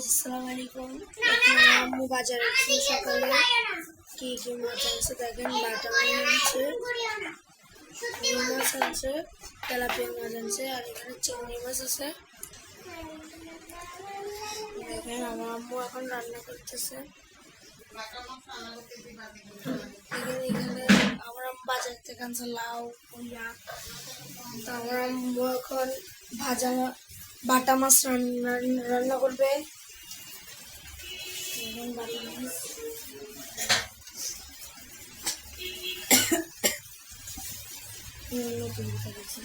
আসসালামু আলাইকুম। আম্মু বাজারে গিয়ে সকালে কি কি মাছ আনছে দেখেন। বাটা মাছ আনছে, রুই মাছ আনছে, তেলাপিয়া মাছ আনছে, আর এখানে চিংড়ি মাছ আছে। দেখেন আমার আম্মু এখন রান্না করতেছে। এখানে আমার আম্মু বাজার থেকে আনছে লাউ, কুইয়া। তো আমার আম্মু এখন বাটা মাছ রান্না করবে। বাটা মাছ নতুন করেছি।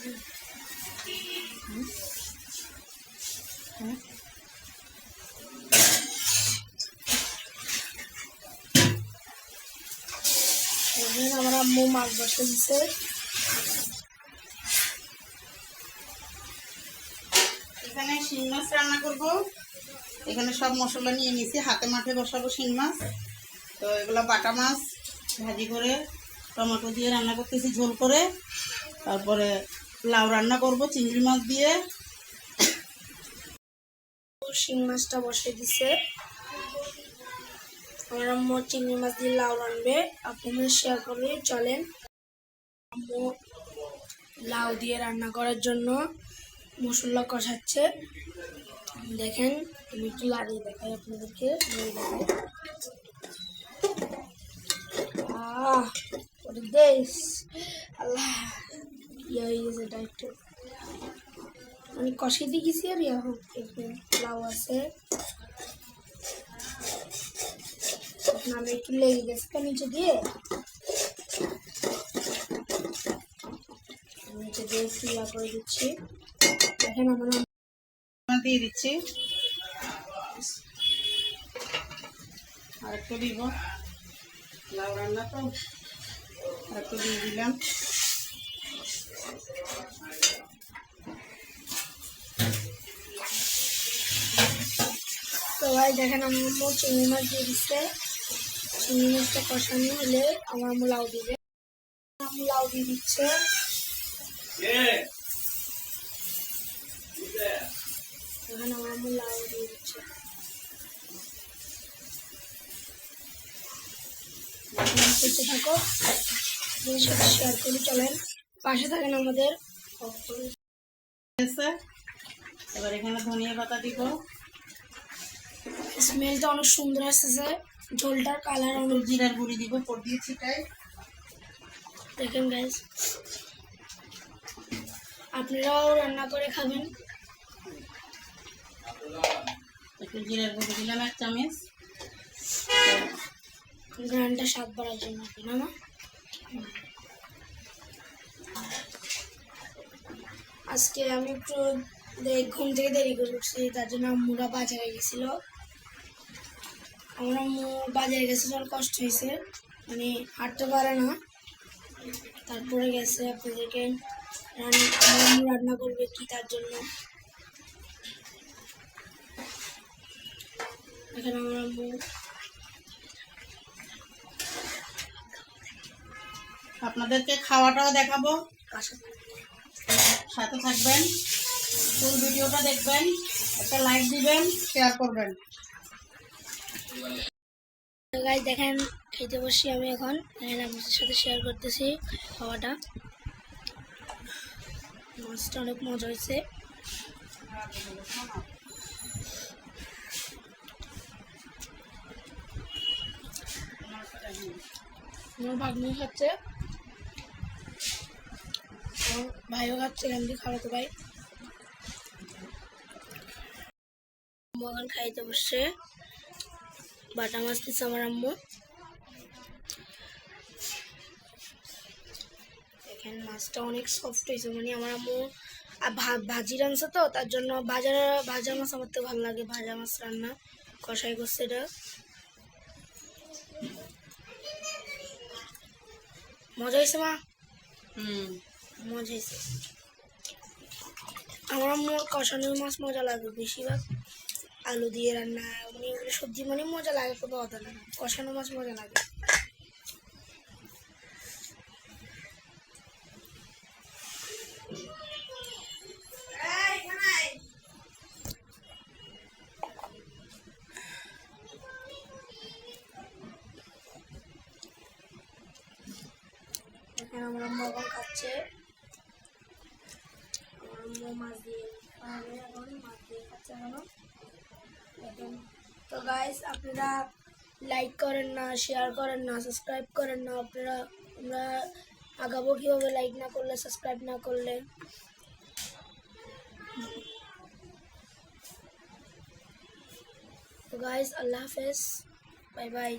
আমার আম্মু মাছ বসে দিচ্ছে। এখানে শিং মাছ রান্না করব। এখানে সব মশলা নিয়ে নিয়েছি, হাতে মাঠে বসাবো শিং মাছ। তো এগুলো বাটা মাছ ভাজি করে টমেটো দিয়ে রান্না করতেছি ঝোল করে। তারপরে লাউ রান্না করব চিংড়ি মাছ দিয়ে। শিং মাছটা বসে দিছে। আমার আম্মু চিংড়ি মাছ দিয়ে লাউ রানবে, আপনাদের শেয়ার করে চলেন। আম্মু লাউ দিয়ে রান্না করার জন্য মশলা কষাচ্ছে। দেখেন, আমি একটু লাগিয়ে দেখাই আপনাদেরকে। দেশ আল্লাহ ইয়ে হয়ে গেছে, এটা একটু আমি কষিয়ে দিয়ে গেছি। আর লাউ আছে, আমি একটু লেগে গেছে নিচে দিয়ে ফিলা করে দিচ্ছি। দেখেন আমার দিয়ে দিচ্ছি, আর একটু দিব। লাউ রান্না তো আর একটু দিয়ে দিলাম। তো ভাই দেখেন আমার আম্মু চিংড়ি মাছ দিয়ে দিচ্ছে। চিংড়ি মাছটা কষানো হলে আমার আম্মু লাউ দিবে। আম্মু লাউ দিয়ে দিচ্ছে। এখন আমার আম্মু লাউ দিয়ে দিচ্ছে। থাকো, শেয়ার করে চলেন, পাশে থাকেন আমাদের। এবার এখানে ধনিয়া পাতা দিব। স্মেলটা অনেক সুন্দর আসতেছে, ঝোলটার কালার অনেক। জিরার গুঁড়ি দিব পর দিয়েছি তাই। দেখেন গাইস, আপনারাও রান্না করে খাবেন। একটু জিরার গুঁড়ি দিলাম 1 চামচ, গ্রানটা স্বাদ বাড়ার জন্য না। আজকে আমি একটু ঘুম থেকে দেরি করে উঠছি, তার জন্য আম্মুরা বাজারে গেছিল। আমার আম্মু বাজারে গেছে, আর কষ্ট হয়েছে, মানে হাঁটতে পারে না। তারপরে গেছে। আপনাদেরকে আমার আম্মু রান্না করবে কি তার জন্য। এখানে আমার আম্মু আপনাদেরকে খাওয়াটাও দেখাবো, সাথে থাকবেন, ফুল ভিডিওটা দেখবেন, একটা লাইক দিবেন, শেয়ার করবেন। গাইস দেখেন, খেতে বসি আমি এখন। এখানে আপনাদের সাথে শেয়ার করতেছি খাওয়াটা। মাছটা অনেক মজা হয়েছে। আমার ভাগ্নি খাচ্ছে, ভাইও খাচ্ছে। এখান দিয়ে খাওয়াতে ভাই আম্মু এখন খাইতে বসছে। বাটা মাছ দিচ্ছে আমার আম্মু। দেখেন মাছটা অনেক সফট হয়েছে, মানে আমার আম্মু ভাজি রান্না তো, তার জন্য ভাজা মাছ আমার তো ভালো লাগে। ভাজা মাছ রান্না কষাই করছে এটা। মজা হয়েছে মা, মজা হয়েছে। আমার আম্মুর কষানো মাছ মজা লাগে বেশিরভাগ। আলু দিয়ে রান্না, মানে সবজি মানে মজা লাগে, কোনো কথা না। কষানো মাছ মজা লাগে। আমার আম্মু এখন খাচ্ছে। আমার আম্মু মাছ দিয়ে খাবে, এখন মাছ দিয়ে খাচ্ছে এখনো। দেখেন তো গাইস, আপনারা লাইক করেন না, শেয়ার করেন না, সাবস্ক্রাইব করেন না। আপনারা আমরা আগাবো কীভাবে লাইক না করলে, সাবস্ক্রাইব না করলে? তো গাইস, আল্লাহ হাফেজ, বাই বাই।